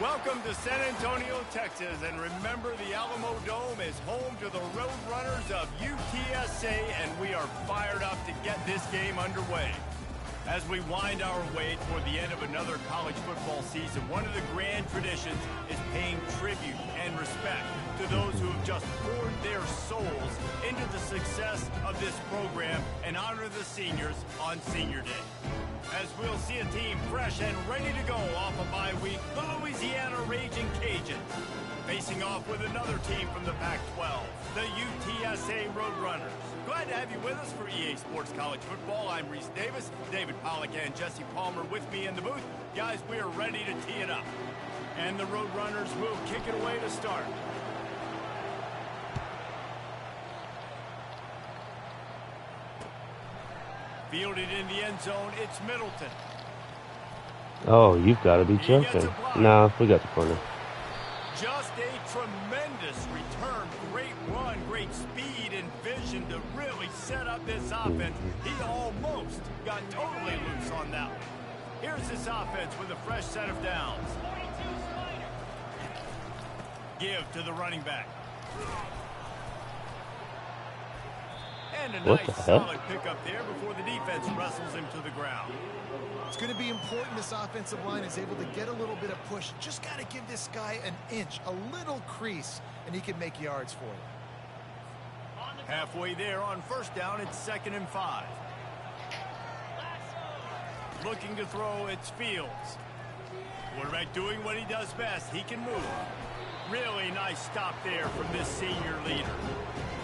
Welcome to San Antonio, Texas, and remember the Alamo Dome is home to the Roadrunners of UTSA, and we are fired up to get this game underway. As we wind our way toward the end of another college football season, one of the grand traditions is paying tribute and respect to those who have just poured their souls into the success of this program and honor the seniors on Senior Day. As we'll see a team fresh and ready to go off a bye week, the Louisiana Raging Cajuns, facing off with another team from the Pac-12, the UTSA Roadrunners. Glad to have you with us for EA Sports College Football. I'm Reese Davis, David Pollack and Jesse Palmer with me in the booth. Guys, we are ready to tee it up. And the Roadrunners will kick it away to start. Fielded in the end zone, it's Middleton. Oh, you've got to be joking. Nah, we got the corner. Just a tremendous return. Great run, great speed and vision to really set up this offense. He almost got totally loose on that one. Here's this offense with a fresh set of downs. Give to the running back. And a nice solid pickup there before the defense wrestles him to the ground. It's going to be important this offensive line is able to get a little bit of push. Just got to give this guy an inch, a little crease, and he can make yards for you. Halfway there on first down, it's 2nd and 5. Looking to throw, it's Fields. Quarterback doing what he does best. He can move. Really nice stop there from this senior leader.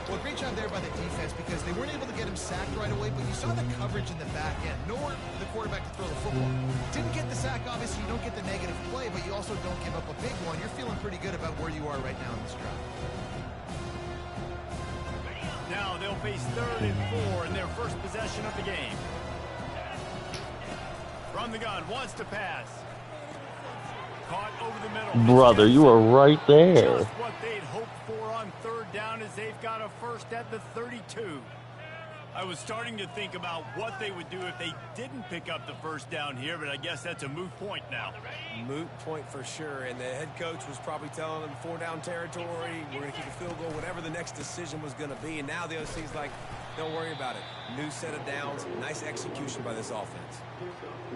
Well, great job there by the defense because they weren't able to get him sacked right away, but you saw the coverage in the back end. Nowhere for the quarterback to throw the football. Didn't get the sack, obviously. You don't get the negative play, but you also don't give up a big one. You're feeling pretty good about where you are right now in this drive. Now they'll face 3rd and 4 in their first possession of the game. From the gun, wants to pass. Caught over the middle. Brother, you are right there. Just what they'd hoped for on 3rd down as they've got a first at the 32. I was starting to think about what they would do if they didn't pick up the first down here, but I guess that's a moot point now. Moot point for sure, and the head coach was probably telling them 4-down territory, we're going to kick a field goal, whatever the next decision was going to be, and now the OC's like, don't worry about it. New set of downs, nice execution by this offense.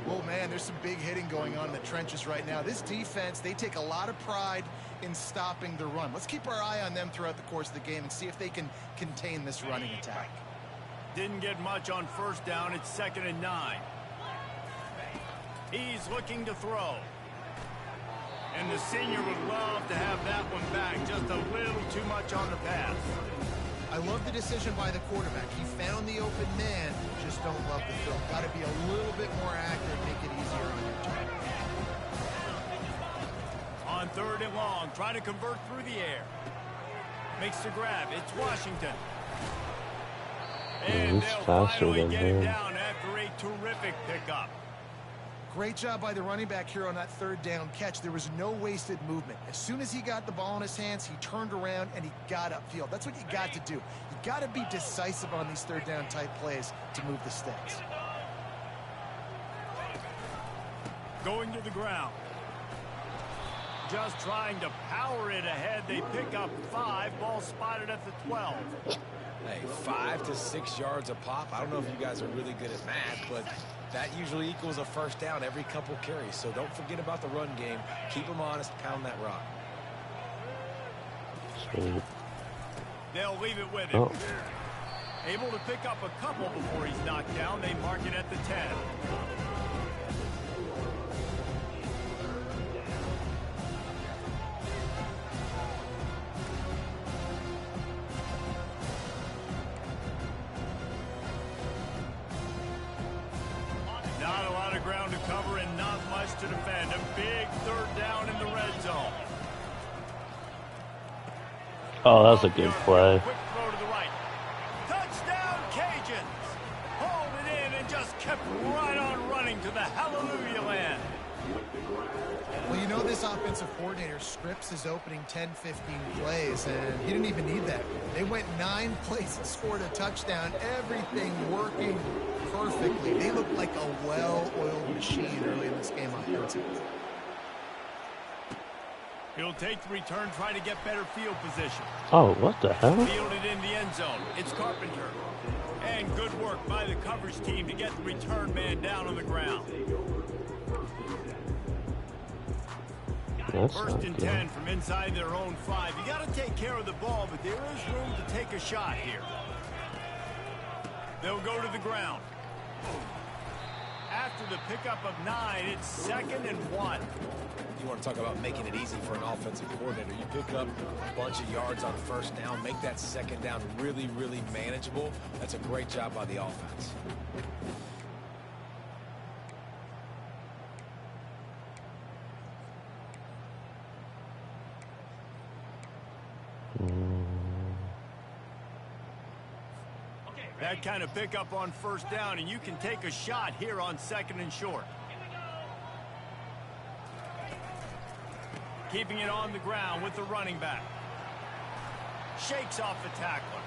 Oh, man, there's some big hitting going on in the trenches right now. This defense, they take a lot of pride in stopping the run. Let's keep our eye on them throughout the course of the game and see if they can contain this running attack. Didn't get much on first down. It's 2nd and 9. He's looking to throw. And the senior would love to have that one back. Just a little too much on the pass. I love the decision by the quarterback. He found the open man. Just don't love the throw. Got to be a little bit more accurate, make it easier on your team. On 3rd and long, trying to convert through the air. Makes the grab. It's Washington. And they'll finally get him down after a terrific pickup. Great job by the running back here on that 3rd down catch. There was no wasted movement. As soon as he got the ball in his hands, he turned around and he got upfield. That's what you got to do. You got to be decisive on these 3rd down type plays to move the sticks. Going to the ground. Just trying to power it ahead. They pick up 5. Ball spotted at the 12. Hey, 5 to 6 yards a pop. I don't know if you guys are really good at math, but that usually equals a first down every couple carries. So don't forget about the run game. Keep them honest. Pound that rock. They'll leave it with him. Able to pick up a couple before he's knocked down. They mark it at the 10. Not a lot of ground to cover and not much to defend. A big 3rd down in the red zone. Oh, that's a good play. Quick throw to the right. Touchdown, Cajuns. Hauled it in and just kept right on running to the hallelujah land. Well, you know this offensive coordinator scripts his opening 10, 15 plays, and he didn't even need that. They went 9 plays and scored a touchdown. Everything working perfectly. They looked like a well-oiled machine early in this game offensively. He'll take the return, trying to get better field position. Oh, what the hell? Fielded in the end zone. It's Carpenter. And good work by the coverage team to get the return man down on the ground. That's First not and good. 10 from inside their own 5. You got to take care of the ball, but there is room to take a shot here. They'll go to the ground. After the pickup of 9, it's 2nd and 1. You want to talk about making it easy for an offensive coordinator. You pick up a bunch of yards on first down, make that second down really, really manageable. That's a great job by the offense. That kind of pickup on first down, and you can take a shot here on 2nd and short. Keeping it on the ground with the running back. Shakes off the tackler.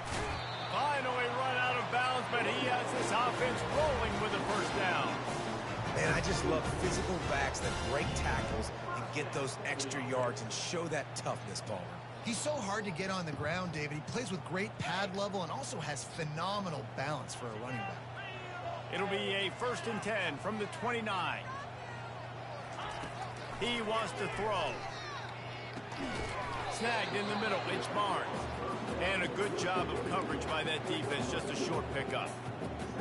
Finally run out of bounds, but he has this offense rolling with a first down. Man, I just love physical backs that break tackles and get those extra yards and show that toughness, Palmer. He's so hard to get on the ground, David. He plays with great pad level and also has phenomenal balance for a running back. It'll be a 1st and 10 from the 29. He wants to throw. Snagged in the middle, it's Barnes. And a good job of coverage by that defense, just a short pickup.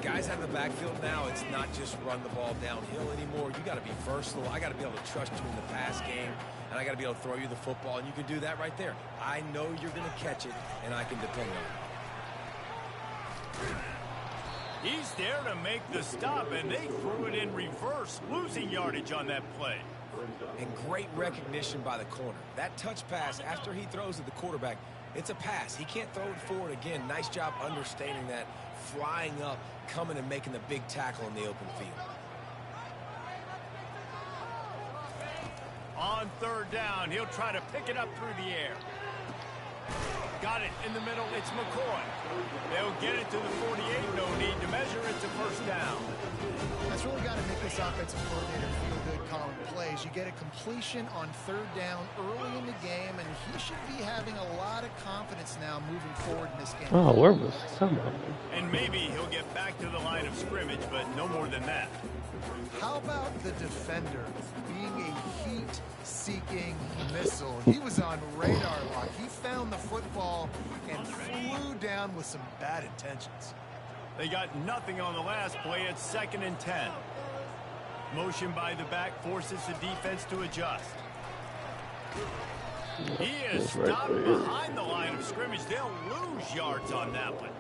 Guys out in the backfield now, it's not just run the ball downhill anymore. You got to be versatile. I got to be able to trust you in the pass game, and I got to be able to throw you the football, and you can do that right there. I know you're going to catch it, and I can depend on it. He's there to make the stop, and they threw it in reverse, losing yardage on that play. And great recognition by the corner. That touch pass after he throws at the quarterback, it's a pass. He can't throw it forward again. Nice job understanding that, flying up, coming and making the big tackle in the open field. On 3rd down, he'll try to pick it up through the air. Got it in the middle, it's McCoy. They'll get it to the 48, no need to measure, it's a first down. That's really got to make this offensive coordinator feel good calling plays. You get a completion on 3rd down early in the game, and he should be having a lot of confidence now moving forward in this game. Oh, where was some of And maybe he'll get back to the line of scrimmage, but no more than that. How about the defender being a heat-seeking missile? He was on radar lock. He found the football and flew down with some bad intentions. They got nothing on the last play. It's 2nd and 10. Motion by the back forces the defense to adjust. He is stopped behind the line of scrimmage. They'll lose yards on that one.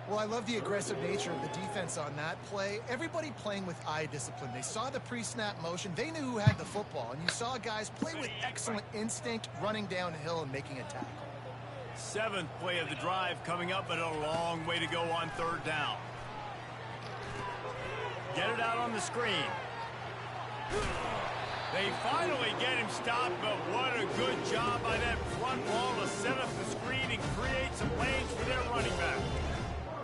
Well, I love the aggressive nature of the defense on that play. Everybody playing with eye discipline. They saw the pre-snap motion. They knew who had the football. And you saw guys play with excellent instinct, running downhill and making a tackle. 7th play of the drive coming up, but a long way to go on 3rd down. Get it out on the screen. They finally get him stopped, but what a good job by that front wall to set up the screen and create some lanes for their running back.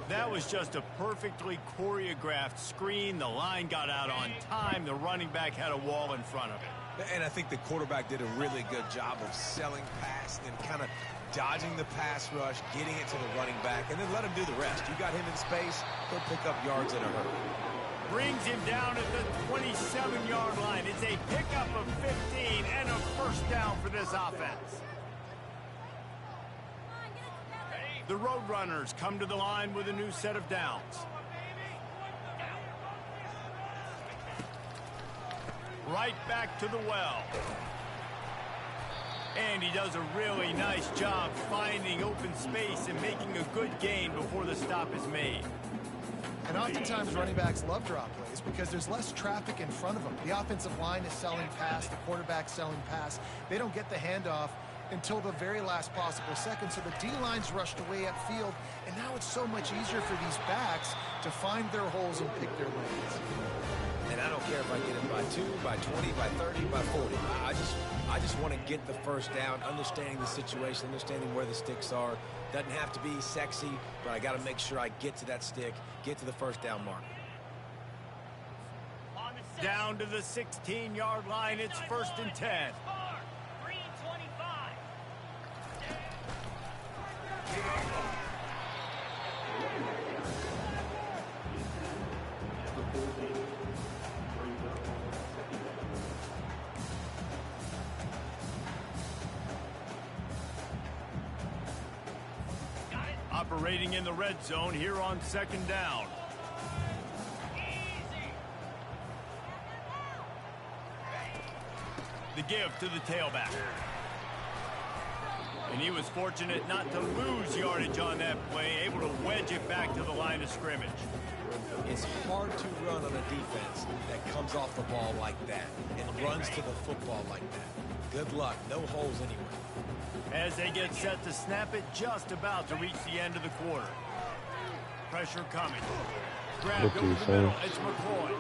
That was just a perfectly choreographed screen. The line got out on time. The running back had a wall in front of it. And I think the quarterback did a really good job of selling past and kind of dodging the pass rush, getting it to the running back, and then let him do the rest. You got him in space, he'll pick up yards in a hurry. Brings him down at the 27-yard line. It's a pickup of 15 and a first down for this offense. The Roadrunners come to the line with a new set of downs. Right back to the well. And he does a really nice job finding open space and making a good gain before the stop is made. And oftentimes running backs love draw plays because there's less traffic in front of them. The offensive line is selling pass, the quarterback's selling pass. They don't get the handoff until the very last possible second, so the D-line's rushed away upfield, and now it's so much easier for these backs to find their holes and pick their lanes. And I don't care if I get it by 2, by 20, by 30, by 40. I just want to get the first down, understanding the situation, understanding where the sticks are. Doesn't have to be sexy, but I got to make sure I get to that stick, get to the first down mark. Down to the 16-yard line, it's 1st and 10. operating in the red zone here on second down. The give to the tailback. And he was fortunate not to lose yardage on that play, able to wedge it back to the line of scrimmage. It's hard to run on a defense that comes off the ball like that and runs to the football like that. Good luck. No holes anywhere. As they get set to snap it, just about to reach the end of the quarter. Pressure coming. Grabbed over the middle. It's McCoy.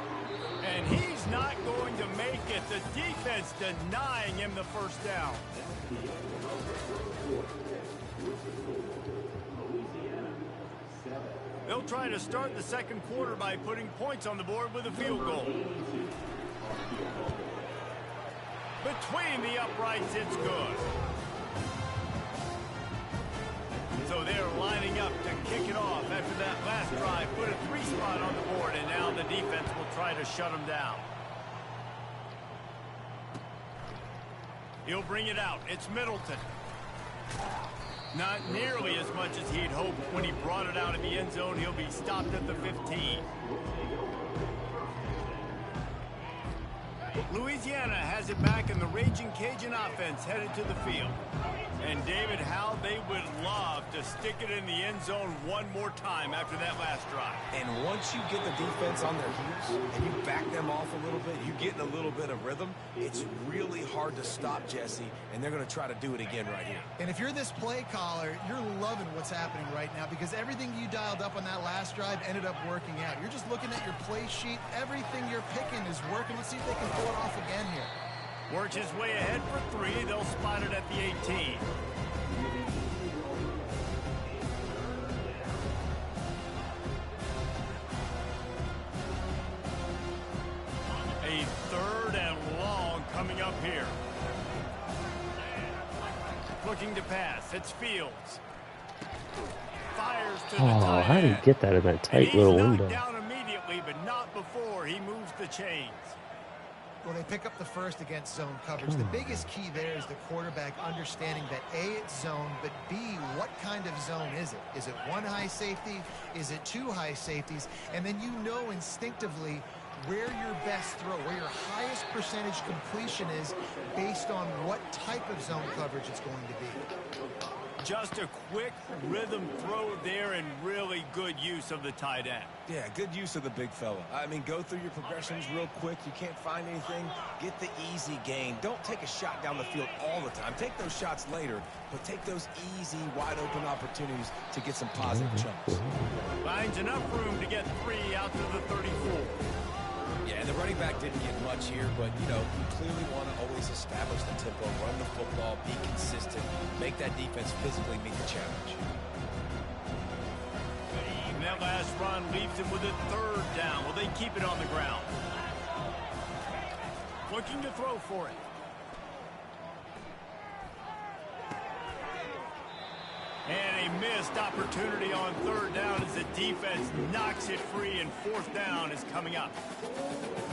And he's not going to make it. The defense denying him the first down. They'll try to start the second quarter by putting points on the board with a field goal. Between the uprights, it's good. So they're lining up to kick it off after that last drive. Put a 3-spot on the board, and now the defense will try to shut them down. He'll bring it out. It's Middleton. Not nearly as much as he'd hoped when he brought it out in the end zone. He'll be stopped at the 15. Louisiana has it back in the Raging Cajun offense headed to the field. And David, how they would love to stick it in the end zone one more time after that last drive. And once you get the defense on their heels and you back them off a little bit, you get in a little bit of rhythm, it's really hard to stop, Jesse, and they're going to try to do it again right here. And if you're this play caller, you're loving what's happening right now because everything you dialed up on that last drive ended up working out. You're just looking at your play sheet. Everything you're picking is working. Let's see if they can pull it off again here. Works his way ahead for 3. They'll spot it at the 18. A 3rd and long coming up here. Looking to pass. It's Fields. Fires to the tight how did he get that in that tight little window? He's knocked down immediately, but not before he moves the chains. Well, they pick up the first against zone coverage. The biggest key there is the quarterback understanding that A, it's zone, but B, what kind of zone is it? Is it 1 high safety? Is it 2 high safeties? And then you know instinctively where your best throw, where your highest percentage completion is based on what type of zone coverage it's going to be. Just a quick rhythm throw there and really good use of the tight end. Yeah, good use of the big fella. I mean, go through your progressions real quick. You can't find anything. Get the easy gain. Don't take a shot down the field all the time. Take those shots later, but take those easy, wide-open opportunities to get some positive chunks. Finds enough room to get 3 out to the 34. Yeah, and the running back didn't get much here, but, you know, you clearly want to always establish the tempo, run the football, be consistent, make that defense physically meet the challenge. And that last run leaves him with a 3rd down. Will they keep it on the ground? Looking to throw for it. And a missed opportunity on 3rd down as the defense knocks it free, and 4th down is coming up.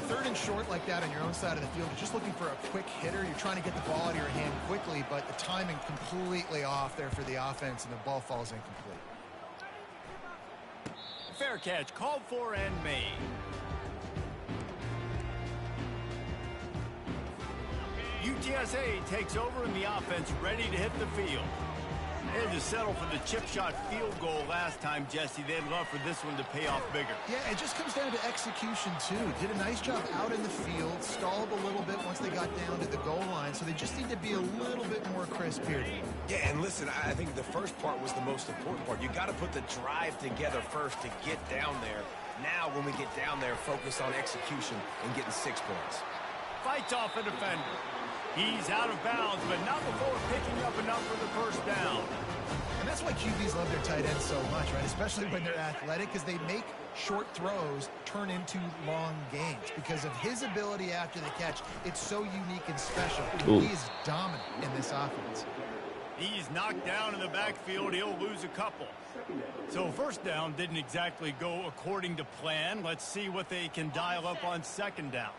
3rd and short like that on your own side of the field, you're just looking for a quick hitter. You're trying to get the ball out of your hand quickly, but the timing completely off there for the offense, and the ball falls incomplete. Fair catch, called for and made. UTSA takes over in the offense, ready to hit the field. They had to settle for the chip shot field goal last time, Jesse. They'd love for this one to pay off bigger. Yeah, it just comes down to execution, too. Did a nice job out in the field, stalled a little bit once they got down to the goal line, so they just need to be a little bit more crisp here. Yeah, and listen, I think the first part was the most important part. You got to put the drive together first to get down there. Now, when we get down there, focus on execution and getting 6 points. Fights off a defender. He's out of bounds, but not before picking up enough for the first down. And that's why QBs love their tight ends so much, right? Especially when they're athletic, because they make short throws turn into long gains. Because of his ability after the catch, it's so unique and special. Ooh. He is dominant in this offense. He's knocked down in the backfield. He'll lose a couple. So 1st down didn't exactly go according to plan. Let's see what they can dial up on 2nd down.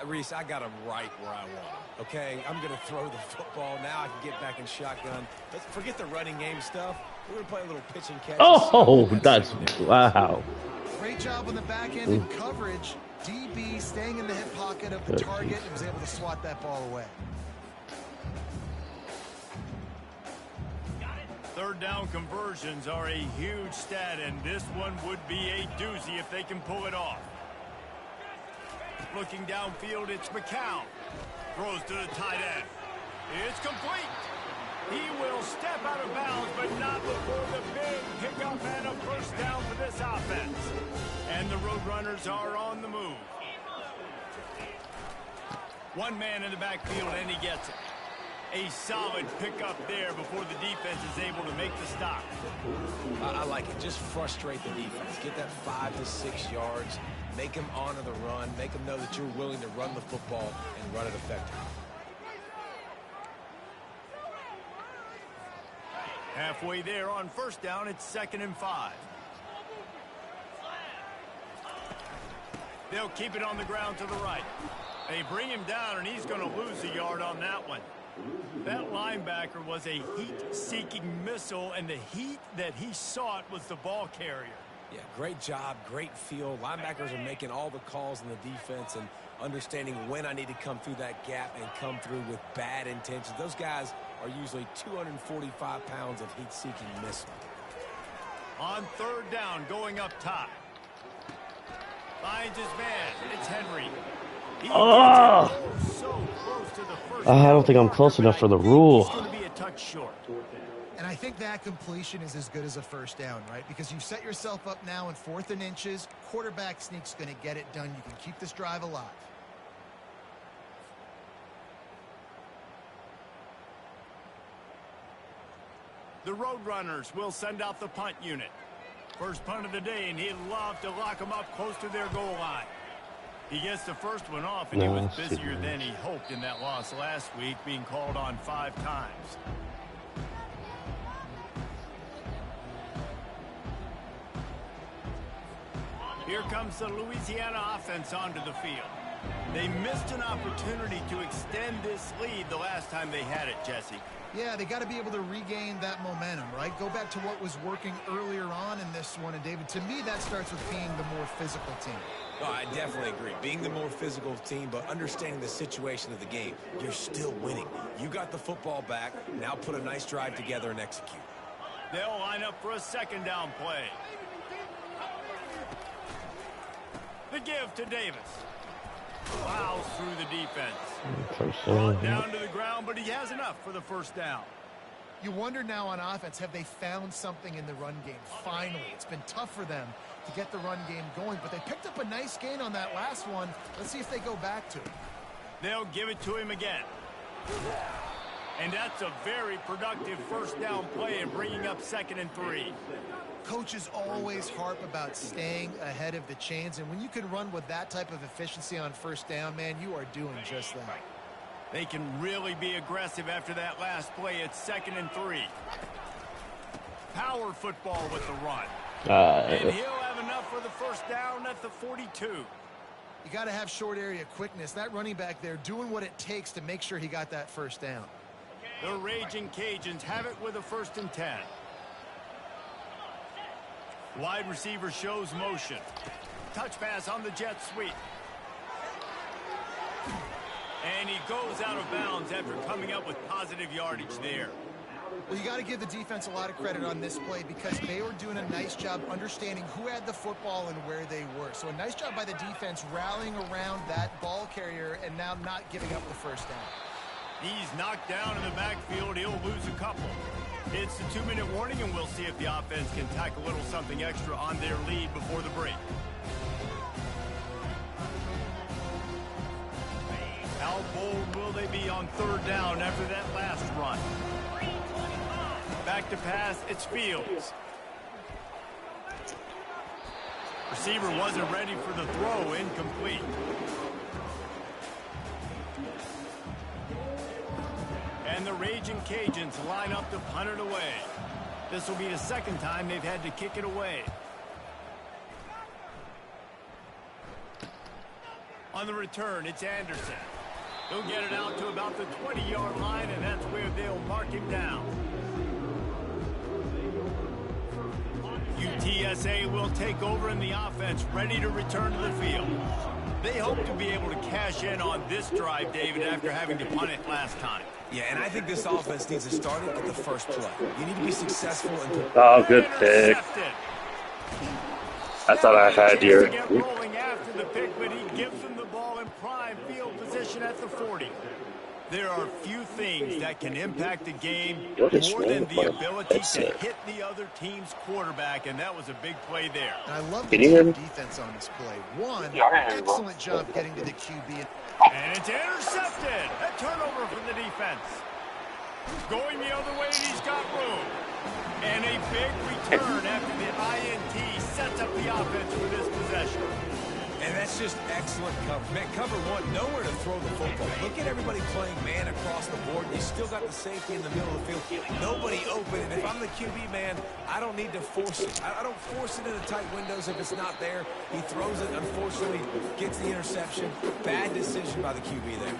Reese, I got him right where I want him, okay? I'm going to throw the football. Now I can get back in shotgun. Let's forget the running game stuff. We're going to play a little pitch and catch. Oh, that's wow. Great job on the back end in coverage. DB staying in the hip pocket of the target and was able to swat that ball away. Third down conversions are a huge stat, and this one would be a doozy if they can pull it off. Looking downfield, it's McCown. Throws to the tight end. It's complete. He will step out of bounds, but not before the big pickup and a first down for this offense. And the Roadrunners are on the move. One man in the backfield, and he gets it. A solid pickup there before the defense is able to make the stop. I like it. Just frustrate the defense. Get that 5 to 6 yards. Make them honor the run. Make them know that you're willing to run the football and run it effectively. Halfway there on first down, it's 2nd and 5. They'll keep it on the ground to the right. They bring him down, and he's going to lose a yard on that one. That linebacker was a heat-seeking missile, and the heat that he sought was the ball carrier. Yeah, great job, great feel. Linebackers are making all the calls in the defense and understanding when I need to come through that gap and come through with bad intentions. Those guys are usually 245 pounds of heat-seeking missile. On third down, going up top. Finds his man. It's Henry. Oh! So close to the first I don't think I'm close enough for the rule. He's going to be a touch short. And I think that completion is as good as a first down, right? Because you've set yourself up now in 4th and inches. Quarterback sneak's going to get it done. You can keep this drive alive. The Roadrunners will send out the punt unit. First punt of the day, and he'd love to lock them up close to their goal line. He gets the first one off, and he was busier than he hoped in that loss last week, being called on 5 times. Here comes the Louisiana offense onto the field. They missed an opportunity to extend this lead the last time they had it, Jesse. Yeah, they got to be able to regain that momentum, right? Go back to what was working earlier on in this one. And, David, to me, that starts with being the more physical team. Oh, I definitely agree. Being the more physical team, but understanding the situation of the game. You're still winning. You got the football back. Now put a nice drive together and execute. They'll line up for a 2nd down play. The give to Davis. Plows through the defense. Brought down to the ground, but he has enough for the first down. You wonder now on offense, have they found something in the run game? Finally, it's been tough for them to get the run game going, but they picked up a nice gain on that last one. Let's see if they go back to it. They'll give it to him again. And that's a very productive first down play and bringing up 2nd and 3. Coaches always harp about staying ahead of the chains, and when you can run with that type of efficiency on first down, man, you are doing just that. They can really be aggressive after that last play. It's 2nd and 3. Power football with the run. And he'll have enough for the first down at the 42. You got to have short area quickness. That running back there doing what it takes to make sure he got that first down. The Raging Cajuns have it with a 1st and 10. Wide receiver shows motion. Touch pass on the jet sweep. And he goes out of bounds after coming up with positive yardage there. Well, you got to give the defense a lot of credit on this play because they were doing a nice job understanding who had the football and where they were. So a nice job by the defense rallying around that ball carrier and now not giving up the first down. He's knocked down in the backfield. He'll lose a couple. It's the 2-minute warning, and we'll see if the offense can tack a little something extra on their lead before the break. How bold will they be on 3rd down after that last run? Back to pass, it's Fields. Receiver wasn't ready for the throw, incomplete. And the Raging Cajuns line up to punt it away. This will be the 2nd time they've had to kick it away. On the return, it's Anderson. He'll get it out to about the 20-yard line, and that's where they'll mark him down. UTSA will take over in the offense, ready to return to the field. They hope to be able to cash in on this drive, David, after having to punt it last time. Yeah, and I think this offense needs to start it at the first play. You need to be successful. Oh, good pick. I thought I had your... Rolling after the pick, but he gives them the ball in prime field position at the 40. There are few things that can impact a game more than the ability to hit the other team's quarterback, and that was a big play there. And I love the defense on this play. One, excellent job getting to the QB. And it's intercepted. A turnover from the defense. Going the other way, and he's got room. And a big return after the INT sets up the offense for this possession. And that's just excellent coverage. Man, cover one, nowhere to throw the football. Look at everybody playing man across the board. You still got the safety in the middle of the field. Nobody open. And if I'm the QB, man, I don't need to force it. I don't force it into tight windows if it's not there. He throws it, unfortunately, gets the interception. Bad decision by the QB there.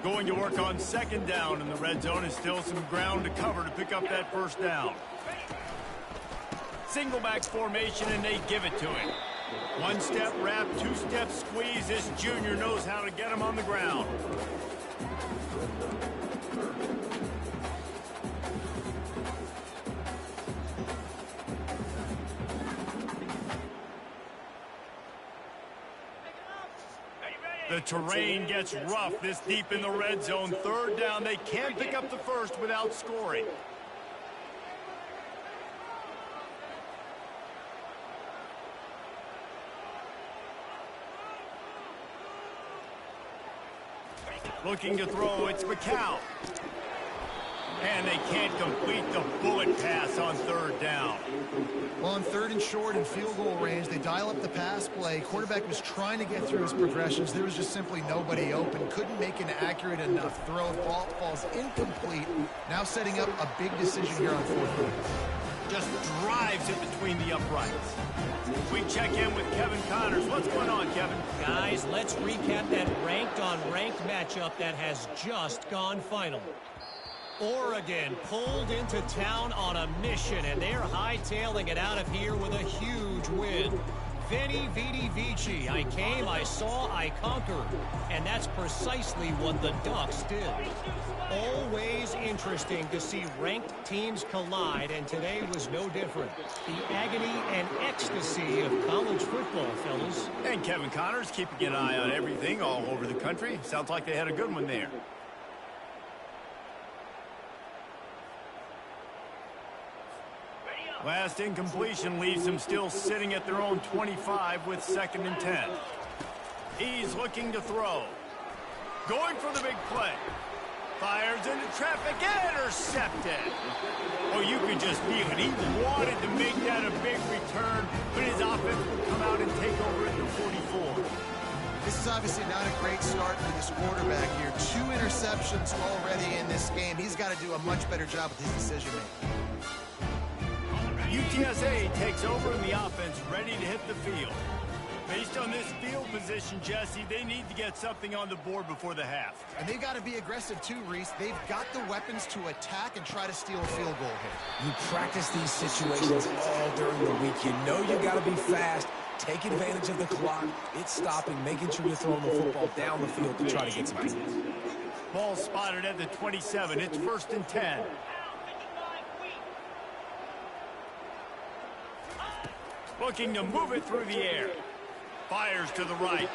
Going to work on second down in the red zone, is still some ground to cover to pick up that first down. Single back formation, and they give it to him. One-step wrap, two-step squeeze. This junior knows how to get him on the ground. The terrain gets rough this deep in the red zone. Third down, they can pick up the first without scoring. Looking to throw, it's McCown. And they can't complete the bullet pass on third down. Well, on third and short and field goal range, they dial up the pass play. Quarterback was trying to get through his progressions. There was just simply nobody open. Couldn't make an accurate enough throw. Ball falls incomplete. Now setting up a big decision here on fourth down. Just drives it between the uprights. We check in with Kevin Connors. What's going on, Kevin? Guys, let's recap that ranked-on-ranked matchup that has just gone final. Oregon pulled into town on a mission, and they're hightailing it out of here with a huge win. Veni, Vidi, Vici. I came, I saw, I conquered. And that's precisely what the Ducks did. Always interesting to see ranked teams collide, and today was no different. The agony and ecstasy of college football, fellas. And Kevin Connors keeping an eye on everything all over the country. Sounds like they had a good one there. Last incompletion leaves them still sitting at their own 25 with 2nd and 10. He's looking to throw. Going for the big play. Fires into traffic, intercepted. Oh, you could just feel it. He wanted to make that a big return, but his offense will come out and take over at the 44. This is obviously not a great start for this quarterback here. 2 interceptions already in this game. He's got to do a much better job with his decision-making. UTSA takes over in the offense, ready to hit the field. Based on this field position, Jesse, they need to get something on the board before the half. And they've got to be aggressive too, Reese. They've got the weapons to attack and try to steal a field goal here. You practice these situations all during the week. You know you got to be fast. Take advantage of the clock. It's stopping, making sure you're throwing the football down the field to try to get some points. Ball spotted at the 27. It's 1st and 10. Looking to move it through the air. Fires to the right.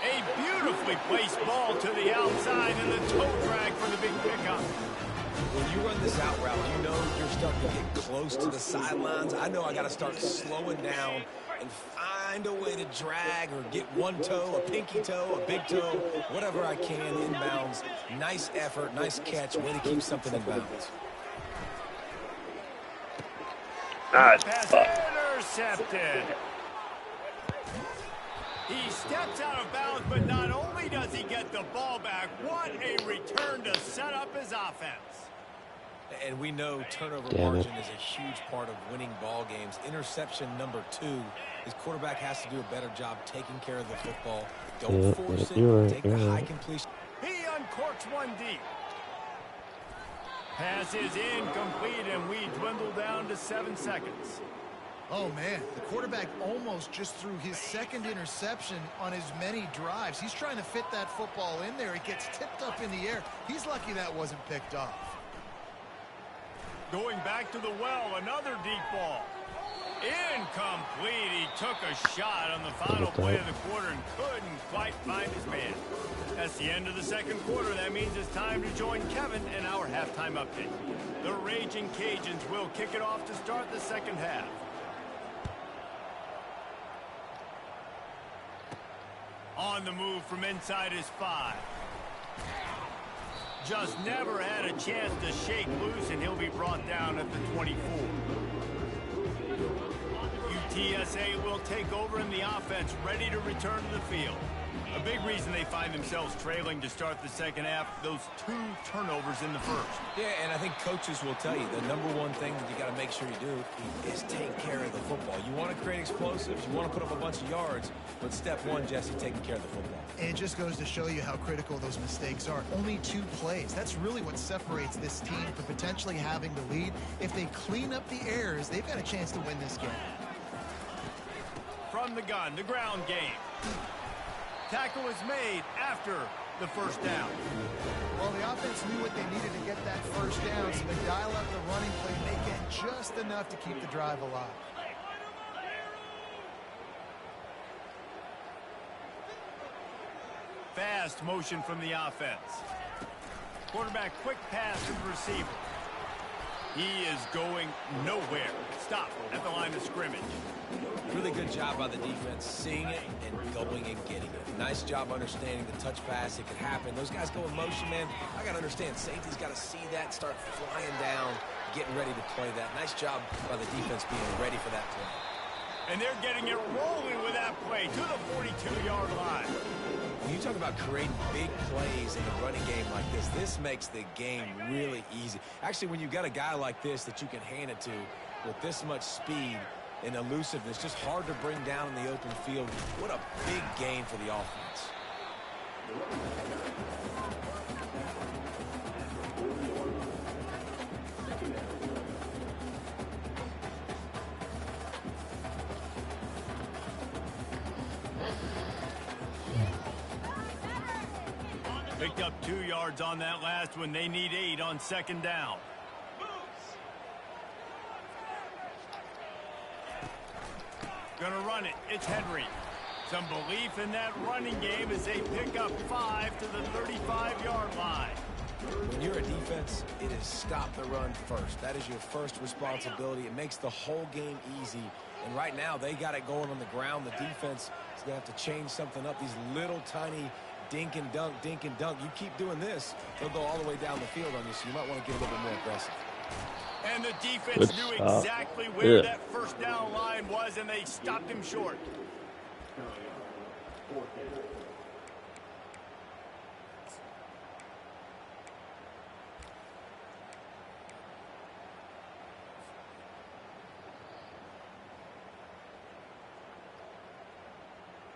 A beautifully placed ball to the outside, and the toe drag for the big pickup. When you run this out route, you know you're starting to get close to the sidelines. I know I got to start slowing down and find a way to drag or get one toe, a pinky toe, a big toe, whatever I can inbounds. Nice effort, nice catch, way to keep something in bounds. Pass intercepted. He steps out of bounds, but not only does he get the ball back, what a return to set up his offense. And we know turnover Damn margin it. is a huge part of winning ball games. Interception number 2. His quarterback has to do a better job taking care of the football. Don't force it. You're right, Take you're the high right. completion. He uncorks one deep. Pass is incomplete, and we dwindle down to 7 seconds. Oh, man, the quarterback almost just threw his second interception on as many drives. He's trying to fit that football in there. It gets tipped up in the air. He's lucky that wasn't picked off. Going back to the well, another deep ball. Incomplete. He took a shot on the final play of the quarter and couldn't quite find his man. That's the end of the second quarter. That means it's time to join Kevin in our halftime update. The Raging Cajuns will kick it off to start the second half. On the move from inside his 5. Just never had a chance to shake loose, and he'll be brought down at the 24. UTSA will take over in the offense, ready to return to the field. A big reason they find themselves trailing to start the second half, those 2 turnovers in the first. Yeah, and I think coaches will tell you the number one thing that you got to make sure you do is take care of the football. You want to create explosives, you want to put up a bunch of yards, but step 1, Jesse, taking care of the football. And it just goes to show you how critical those mistakes are. Only 2 plays. That's really what separates this team from potentially having the lead. If they clean up the errors, they've got a chance to win this game. From the gun, the ground game. Tackle is made after the first down. Well, the offense knew what they needed to get that first down, so they dial up the running play, make it just enough to keep the drive alive. Fast motion from the offense. Quarterback quick pass to the receiver. He is going nowhere. Stop at the line of scrimmage. Really good job by the defense, seeing it and going and getting it. Nice job understanding the touch pass. It could happen. Those guys go in motion, man. I got to understand. Safety's got to see that, start flying down, getting ready to play that. Nice job by the defense being ready for that play. And they're getting it rolling with that play to the 42-yard line. When you talk about creating big plays in the running game like this makes the game really easy. Actually, when you've got a guy like this that you can hand it to with this much speed and elusiveness, just hard to bring down in the open field. What a big gain for the offense. Picked up 2 yards on that last one. They need 8 on second down. Gonna run it. It's Henry. Some belief in that running game as they pick up 5 to the 35-yard line. When you're a defense, it is stop the run first. That is your first responsibility. It makes the whole game easy. And right now, they got it going on the ground. The defense is going to have to change something up. These little tiny dink and dunk, dink and dunk. You keep doing this, they'll go all the way down the field on you, so you might want to get a little bit more aggressive. And the defense knew exactly where that first down line was, and they stopped him short.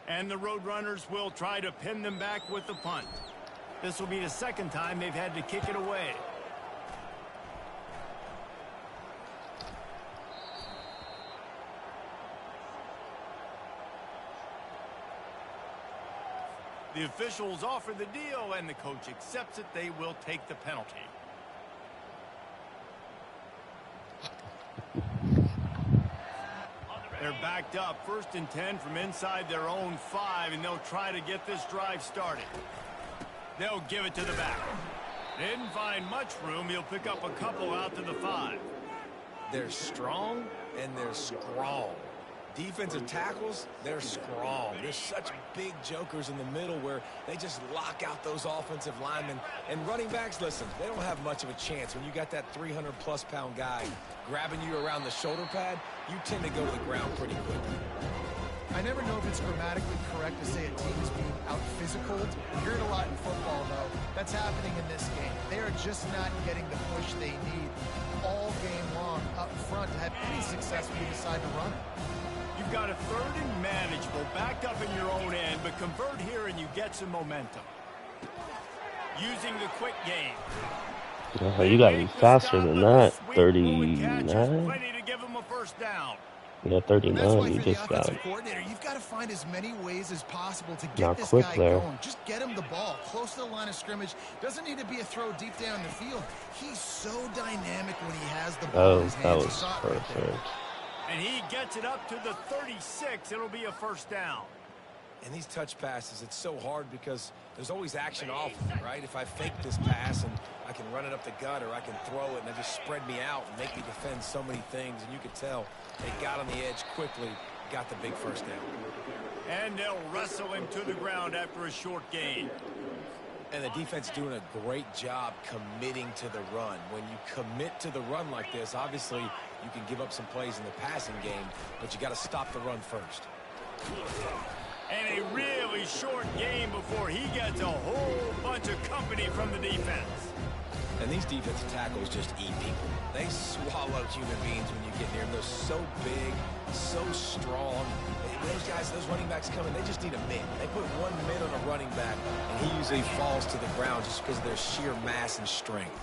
And the Roadrunners will try to pin them back with the punt. This will be the second time they've had to kick it away. The officials offer the deal, and the coach accepts it. They will take the penalty. They're backed up, 1st and 10 from inside their own 5, and they'll try to get this drive started. They'll give it to the back. They didn't find much room. He'll pick up a couple out to the 5. They're strong, and they're strong. Defensive tackles, they're strong. There's such big jokers in the middle where they just lock out those offensive linemen. And running backs, listen, they don't have much of a chance. When you got that 300-plus pound guy grabbing you around the shoulder pad, you tend to go to the ground pretty quickly. I never know if it's grammatically correct to say a team is being out-physicaled. We hear it a lot in football, though. That's happening in this game. They are just not getting the push they need all game long up front to have any success when you decide to run it. You've got a 3rd and manageable backed up in your own end, but convert here and you get some momentum. Using the quick game. Oh, you gotta be faster than that. 39? Plenty to give him a first down. Yeah, 39. You just got coordinator, you've got to find as many ways as possible to get this quick guy there. going. Just get him the ball close to the line of scrimmage. Doesn't need to be a throw deep down the field. He's so dynamic when he has the ball in his hands. That was perfect. Right, and he gets it up to the 36. It'll be a first down. And these touch passes, it's so hard because there's always action off of it, right? If I fake this pass and I can run it up the gut, or I can throw it and it just spread me out and make me defend so many things. And you could tell they got on the edge quickly, got the big first down. And they'll wrestle him to the ground after a short gain. And the defense doing a great job committing to the run. When you commit to the run like this, obviously you can give up some plays in the passing game, but you got to stop the run first. And a really short game before he gets a whole bunch of company from the defense. And these defensive tackles just eat people. They swallow human beings when you get near them. They're so big, so strong. Those guys, those running backs coming, they just need a mid. They put one mid on a running back, and he usually falls to the ground just because of their sheer mass and strength.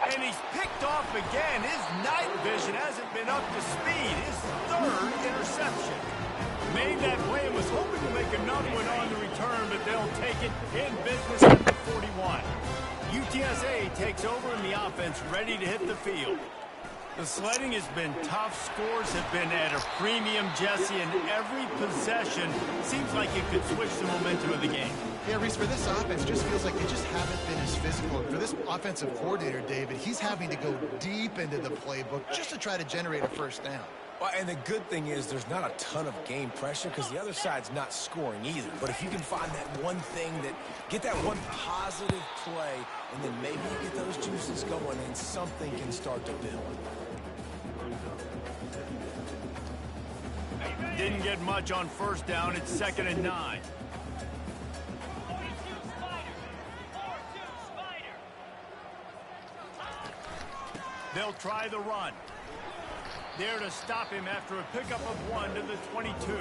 And he's picked off again. His night vision hasn't been up to speed. His 3rd interception. Made that play and was hoping to make another one on the return, but they'll take it in business at the 41. UTSA takes over in the offense, ready to hit the field. The sledding has been tough. Scores have been at a premium, Jesse, and every possession seems like it could switch the momentum of the game. Yeah, Reese, for this offense, just feels like they just haven't been as physical. For this offensive coordinator, David, he's having to go deep into the playbook just to try to generate a first down. Well, and the good thing is there's not a ton of game pressure because the other side's not scoring either. But if you can find that one thing, get that one positive play, and then maybe you get those juices going and something can start to build. Didn't get much on first down. It's 2nd and 9. They'll try the run. There to stop him after a pickup of 1 to the 22.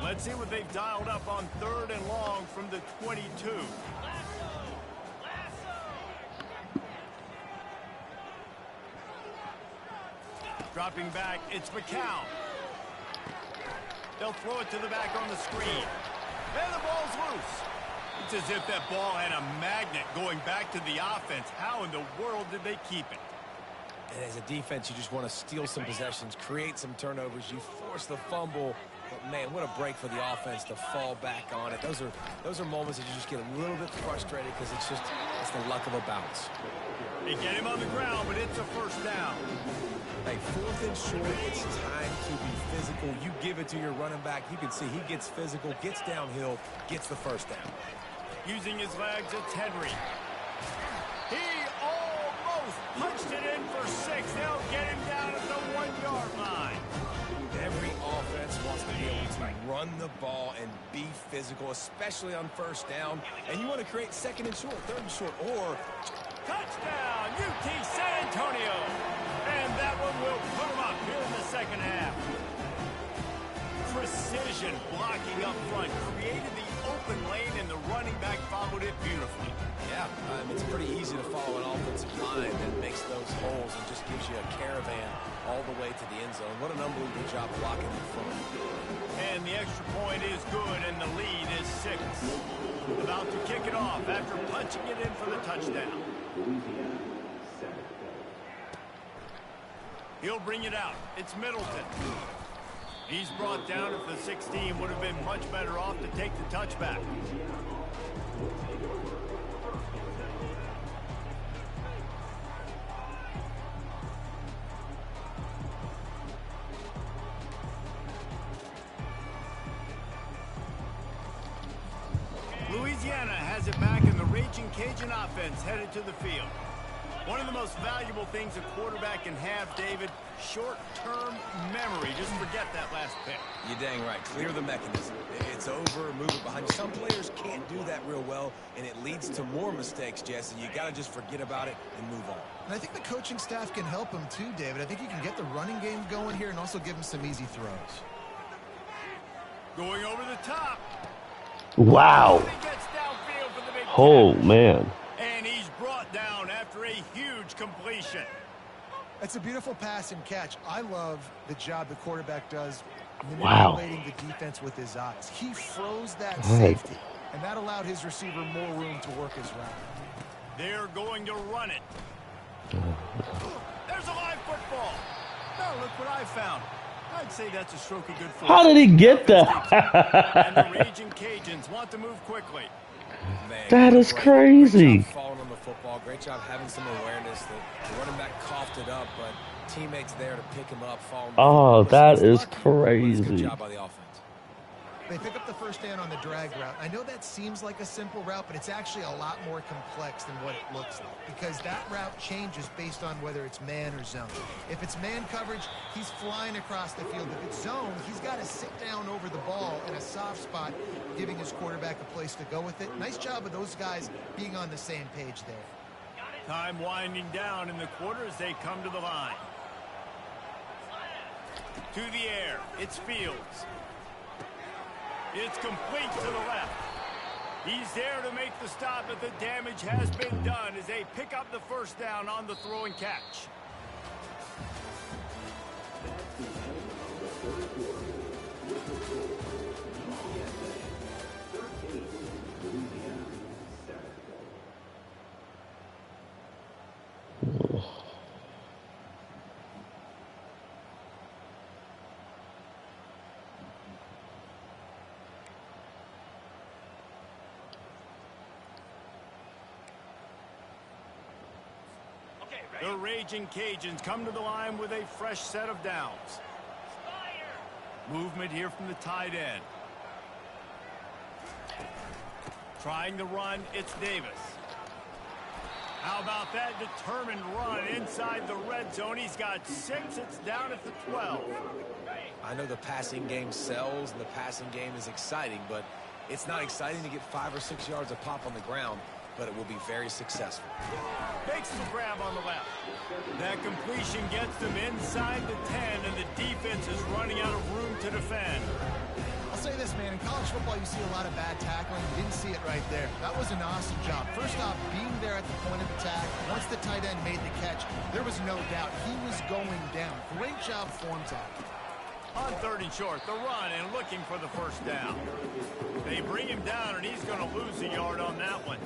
Let's see what they've dialed up on 3rd and long from the 22. Dropping back, it's McCown. They'll throw it to the back on the screen. And the ball's loose. It's as if that ball had a magnet going back to the offense. How in the world did they keep it? And as a defense, you just want to steal some possessions, create some turnovers. You force the fumble. But, man, what a break for the offense to fall back on it. Those are moments that you just get a little bit frustrated because it's the luck of a bounce. They get him on the ground, but it's a first down. Hey, 4th and short, it's time to be physical. You give it to your running back. You can see he gets physical, gets downhill, gets the first down. Using his legs, it's Henry. He almost punched it in for 6. They'll get him down at the 1-yard line. Every offense wants to be able to run the ball and be physical, especially on first down. And you want to create 2nd and short, 3rd and short, or... Touchdown, UT San Antonio. And that one will put them up here in the 2nd half. Precision blocking up front created the open lane, and the running back followed it beautifully. Yeah, it's pretty easy to follow an offensive line that makes those holes and just gives you a caravan all the way to the end zone. What an unbelievable job blocking in front. And the extra point is good, and the lead is 6. About to kick it off after punching it in for the touchdown. He'll bring it out. It's Middleton. He's brought down at the 16. Would have been much better off to take the touchback. Louisiana has it back in the Raging Cajun offense headed to the field. One of the most valuable things a quarterback can have, David, short-term memory. Just forget that last pick. You're dang right. Clear the mechanism. It's over, move it behind you. Some players can't do that real well, and it leads to more mistakes, Jesse. You got to just forget about it and move on. And I think the coaching staff can help him too, David. I think you can get the running game going here and also give him some easy throws. Going over the top. Wow. He gets downfield for the big Oh, catch. man. And he's brought down after a huge completion. That's a beautiful pass and catch. I love the job the quarterback does manipulating the defense with his eyes. He froze that safety, and that allowed his receiver more room to work his route. They're going to run it. There's a live football. Now look what I found. I'd say that's a stroke of good fortune. How did he get that? And the Raging Cajuns want to move quickly. Man, That is crazy. Great job falling on the football. Great job having some awareness. The running back coughed it up, but teammates there to pick him up. Oh, that is Good crazy. job by the offense. They pick up the first down on the drag route. I know that seems like a simple route, but it's actually a lot more complex than what it looks like because that route changes based on whether it's man or zone. If it's man coverage, he's flying across the field. If it's zone, he's got to sit down over the ball in a soft spot, giving his quarterback a place to go with it. Nice job of those guys being on the same page there. Time winding down in the quarter as they come to the line. To the air. It's Fields. It's complete to the left. He's there to make the stop, but the damage has been done as they pick up the first down on the throw and catch. The Raging Cajuns come to the line with a fresh set of downs. Movement here from the tight end. Trying to run, it's Davis. How about that determined run inside the red zone? He's got 6. It's down at the 12. I know the passing game sells and the passing game is exciting, but it's not exciting to get 5 or 6 yards of pop on the ground, but it will be very successful. Makes the grab on the left. That completion gets them inside the 10, and the defense is running out of room to defend. I'll say this, man. In college football, you see a lot of bad tackling. You didn't see it right there. That was an awesome job. First off, being there at the point of attack. Once the tight end made the catch, there was no doubt he was going down. Great job form tackling. On 3rd and short, the run and looking for the first down. They bring him down, and he's going to lose a yard on that one.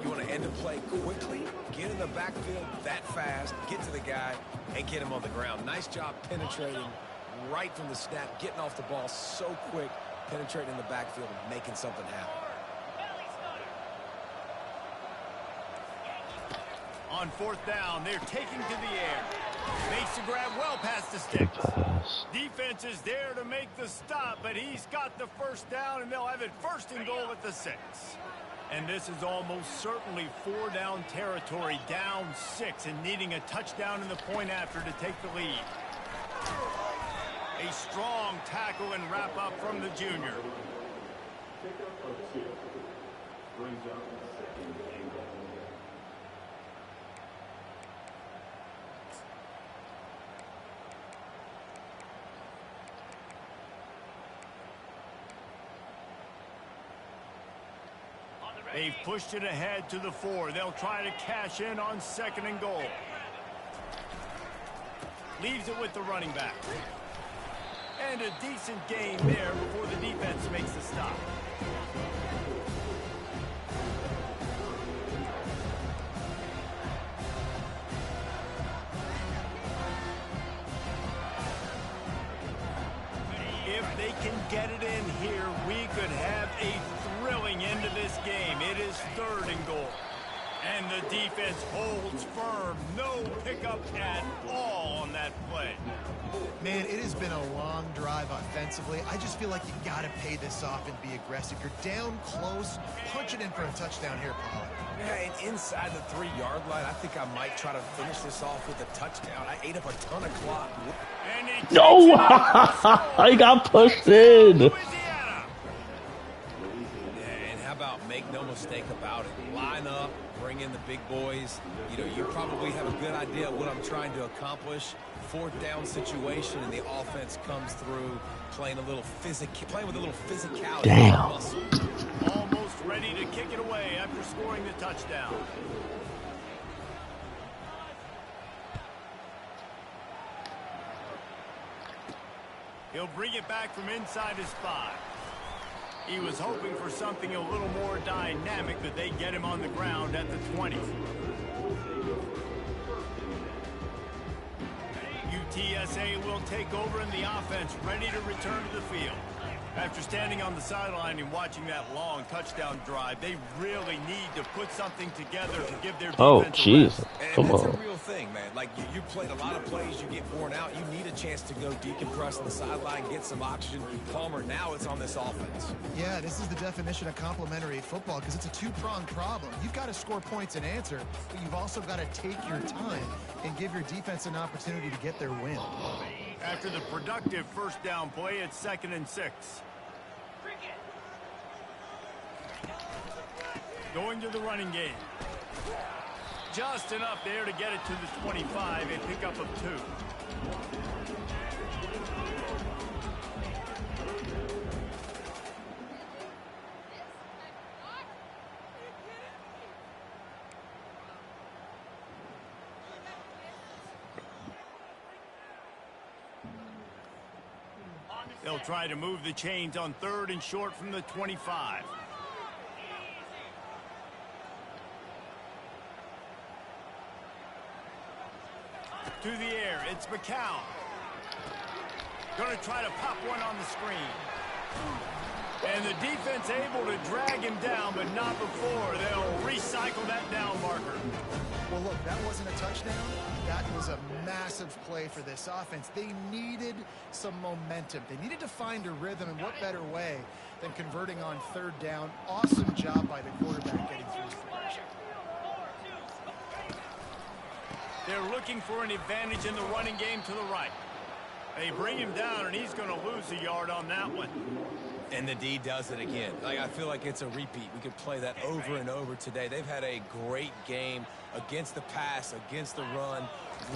You want to end the play quickly, get in the backfield that fast, get to the guy, and get him on the ground. Nice job penetrating right from the snap, getting off the ball so quick, penetrating in the backfield and making something happen. On 4th down, they're taking to the air. Makes the grab well past the sticks. Defense is there to make the stop, but he's got the first down, and they'll have it 1st and goal at the 6. And this is almost certainly 4-down territory, down 6, and needing a touchdown in the point after to take the lead. A strong tackle and wrap up from the junior. They've pushed it ahead to the 4. They'll try to cash in on 2nd and goal. Leaves it with the running back. And a decent gain there before the defense makes the stop. If they can get it in here, we could have a thrilling end to this game. It is 3rd and goal. And the defense holds firm. No pickup at all on that play. Man, it has been a long drive offensively. I just feel like you got to pay this off and be aggressive. You're down close. Punch it in for a touchdown here, Pollard. Yeah, and inside the 3-yard line, I think I might try to finish this off with a touchdown. I ate up a ton of clock. And he No! I got pushed in. Louisiana. Yeah, and how about make no mistake about it? Line up, bring in the big boys. You know, you probably have a good idea of what I'm trying to accomplish. 4th down situation, and the offense comes through playing with a little physicality. Damn. Almost ready to kick it away after scoring the touchdown. He'll bring it back from inside his 5. He was hoping for something a little more dynamic, but they get him on the ground at the 20. UTSA will take over in the offense, ready to return to the field. After standing on the sideline and watching that long touchdown drive, they really need to put something together to give their defense Oh, a jeez. rest. Come That's on. a real thing, man. Like, you played a lot of plays, you get worn out, you need a chance to go decompress on the sideline, get some oxygen. Palmer, now it's on this offense. Yeah, this is the definition of complementary football because it's a two-pronged problem. You've got to score points and answer, but you've also got to take your time and give your defense an opportunity to get their win. After the productive first down play, it's 2nd and 6. Going to the running game. Just enough there to get it to the 25, a pickup of 2. They'll try to move the chains on 3rd and short from the 25. To the air, it's McCown. Going to try to pop one on the screen. And the defense able to drag him down, but not before. They'll recycle that down marker. Well, look, that wasn't a touchdown. That was a massive play for this offense. They needed some momentum. They needed to find a rhythm, and what better way than converting on 3rd down. Awesome job by the quarterback getting through his progression. They're looking for an advantage in the running game to the right. They bring him down, and he's going to lose a yard on that one. And the D does it again. Like, I feel like it's a repeat. We could play that over and over today. They've had a great game against the pass, against the run,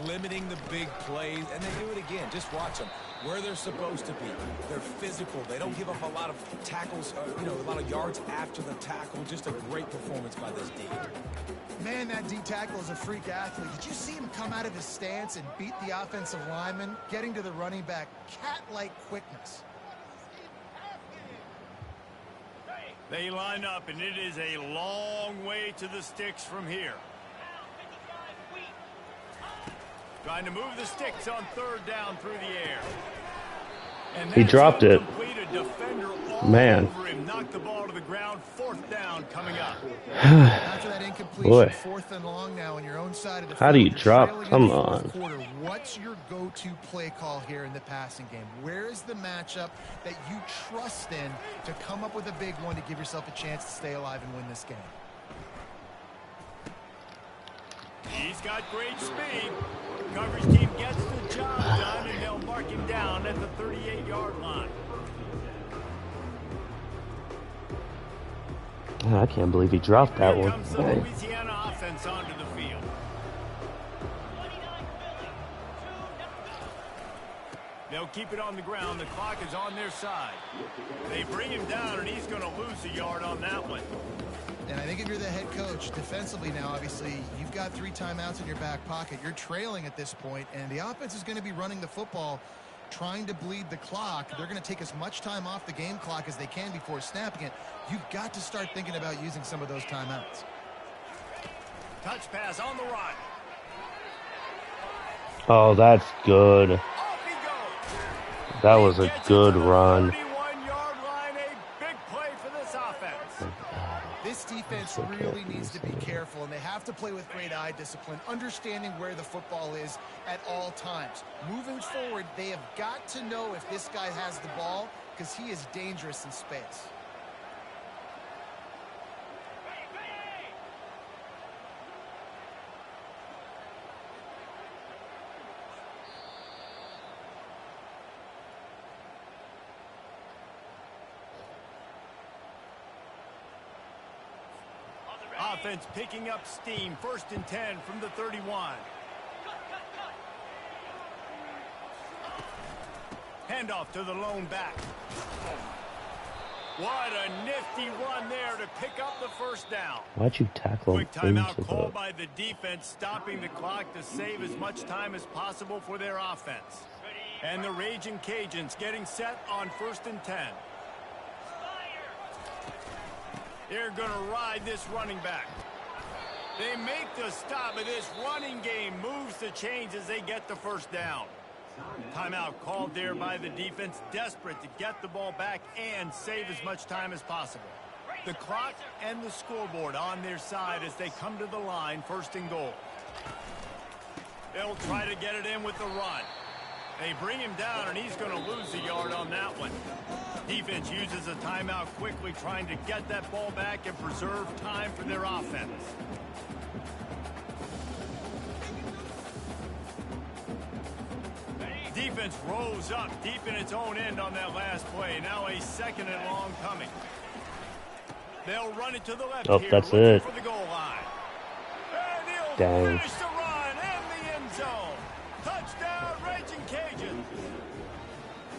limiting the big plays, and they do it again. Just watch them. Where they're supposed to be. They're physical. They don't give up a lot of tackles, a lot of yards after the tackle. Just a great performance by this D. Man, that D tackle is a freak athlete. Did you see him come out of his stance and beat the offensive lineman, getting to the running back? Cat-like quickness. They line up, and it is a long way to the sticks from here. Trying to move the sticks on 3rd down through the air. And He dropped it. Man. Over him, knocked the ball to the ground. 4th down coming up. After that incompletion, Boy. 4th and long now on your own side of the field. How do you You're drop? trailing in Come the fourth on. quarter. What's your go-to play call here in the passing game? Where is the matchup that you trust in to come up with a big one to give yourself a chance to stay alive and win this game? He's got great speed. Coverage team gets the job done, and they'll mark him down at the 38-yard line. I can't believe he dropped that Here one. comes the Louisiana offense onto the field. They'll keep it on the ground. The clock is on their side. They bring him down, and he's going to lose a yard on that one. And I think if you're the head coach, defensively now, obviously, you've got 3 timeouts in your back pocket. You're trailing at this point, and the offense is going to be running the football, trying to bleed the clock. They're going to take as much time off the game clock as they can before snapping it. You've got to start thinking about using some of those timeouts. Touch pass on the run. Oh, that's good. Off he goes. That was a good run. 31-yard line, a big play for this offense. This defense really needs to be careful careful, and they have to play with great eye discipline, understanding where the football is at all times. Moving forward, they have got to know if this guy has the ball, because he is dangerous in space. Offense picking up steam. 1st and 10 from the 31. Handoff to the lone back. What a nifty run there to pick up the first down. Why'd you tackle him? Quick timeout called by the defense, stopping the clock to save as much time as possible for their offense. And the Raging Cajuns getting set on 1st and 10. They're going to ride this running back. They make the stop, but this running game moves the chains as they get the first down. Timeout called there by the defense, desperate to get the ball back and save as much time as possible. The clock and the scoreboard on their side as they come to the line, 1st and goal. They'll try to get it in with the run. They bring him down, and he's going to lose a yard on that one. Defense uses a timeout quickly, trying to get that ball back and preserve time for their offense. Defense rose up deep in its own end on that last play. Now a 2nd and long coming. They'll run it to the left here, that's it. for the goal line. And he'll Dang. finish the run in the end zone. Touchdown, Raging Cajuns.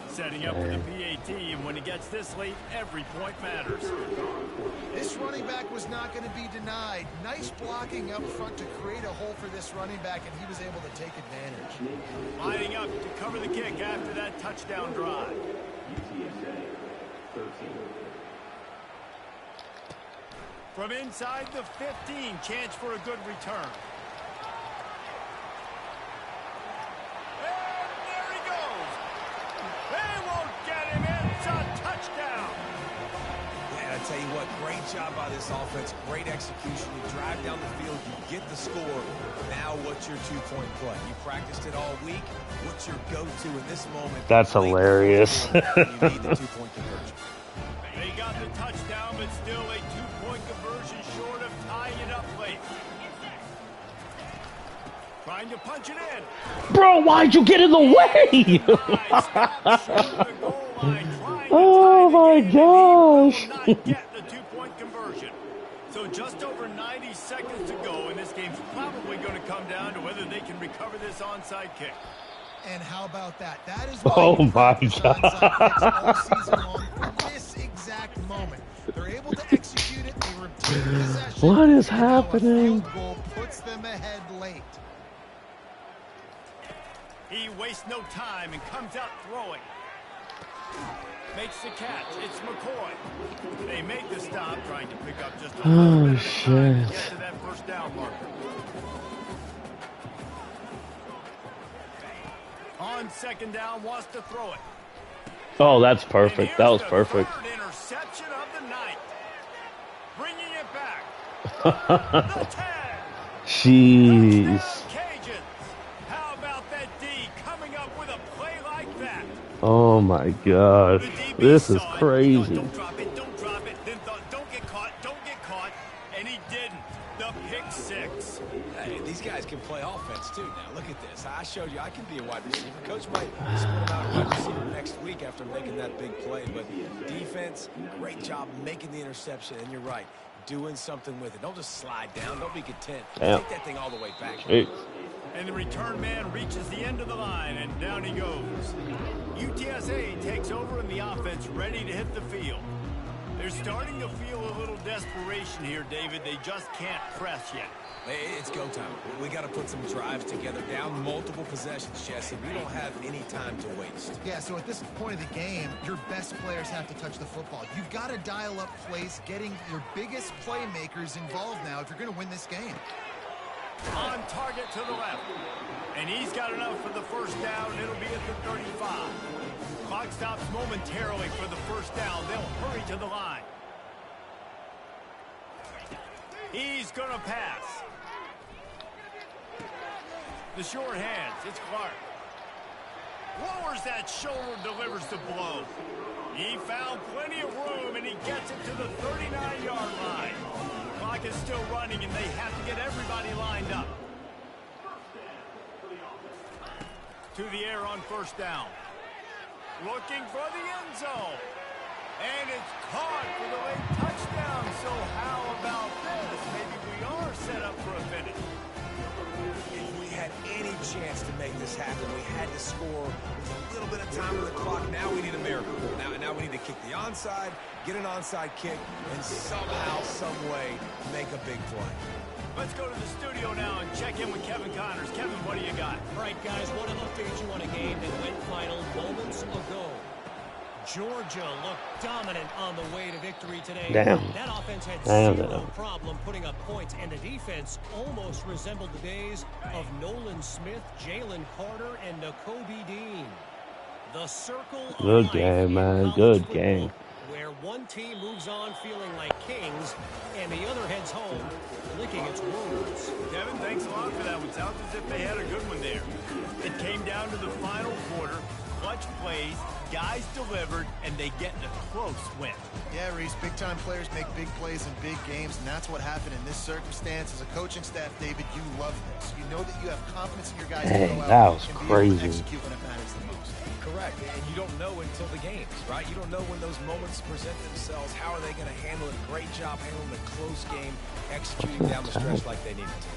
Setting up for the PAT, and when he gets this late, every point matters. This running back was not going to be denied. Nice blocking up front to create a hole for this running back, and he was able to take advantage. Lining up to cover the kick after that touchdown drive. From inside the 15, chance for a good return. Tell you what, great job by this offense, great execution. You drive down the field, you get the score. Now what's your 2-point play? You practiced it all week. What's your go-to in this moment? That's hilarious. You need the 2-point conversion. They got the touchdown, but still a 2-point conversion short of tying it up late. Trying to punch it in. Bro, why'd you get in the way? Oh my gosh. Not get the 2-point conversion. So just over 90 seconds to go, and this game's probably going to come down to whether they can recover this onside kick. And how about that? That is why Oh you my practice onside kicks all season long for this exact moment. They're able to execute it. They retain possession. What is and now a happening? field goal puts them ahead late. He wastes no time and comes out throwing. Makes the catch. It's McCoy. They make the stop, trying to pick up just a little bit of time to get to that first down marker. On 2nd down, wants to throw it. Oh, that's perfect. That was perfect. Third interception of the night. Bringing it back. The 10. Jeez. Cajuns. How about that D coming up with a play like that? Oh my gosh. This is crazy. Don't drop it, don't drop it. Then thought, don't get caught. And he didn't. The pick 6. Hey, these guys can play offense too now. Look at this. I showed you I can be a wide receiver. Coach might split him out a wide receiver next week after making that big play. But defense, great job making the interception. And you're right, doing something with it. Don't just slide down. Don't be content. Take that thing all the way back. Hey. And the return man reaches the end of the line, and down he goes. UTSA takes over in the offense, ready to hit the field. They're starting to feel a little desperation here, David. They just can't press yet. It's go time. We got to put some drives together, down multiple possessions, Jesse. We don't have any time to waste. Yeah, so at this point of the game, your best players have to touch the football. You've got to dial up plays, getting your biggest playmakers involved now if you're going to win this game. On target to the left. And he's got enough for the first down. It'll be at the 35. Clock stops momentarily for the first down. They'll hurry to the line. He's going to pass. The short hands. It's Clark. Lowers that shoulder, delivers the blow. He found plenty of room, and he gets it to the 39-yard line. The clock is still running, and they have to get everybody lined up. To the air on first down. Looking for the end zone. And it's caught for the late touchdown. So how about this? Maybe we are set up for a finish. If we had any chance to make this happen, we had to score with a little bit of time on the clock. Now we need a miracle. Now we need to kick the onside, get an onside kick, and somehow, some way, make a big play. Let's go to the studio now and check in with Kevin Connors. Kevin, what do you got? All right, guys, want to update you on a game that went final moments ago. Georgia looked dominant on the way to victory today. Damn. That offense had Damn. zero problem putting up points, and the defense almost resembled the days of Nolan Smith, Jalen Carter, and Nakobe Dean. The circle of Good life game, in man. college Good football, game. where one team moves on feeling like kings, and the other heads home licking its wounds. Kevin, thanks a lot for that one. Sounds as if they had a good one there. It came down to the final quarter. Clutch plays, guys delivered, and they get a close win. Yeah, Reese, big-time players make big plays in big games, and that's what happened in this circumstance. As a coaching staff, David, you love this. You know that you have confidence in your guys to Dang, go out that was and be able to crazy. execute when it matters the most. Correct, and you don't know until the games, right? You don't know when those moments present themselves. How are they going to handle it? Great job handling the close game, executing down the stretch like they needed to.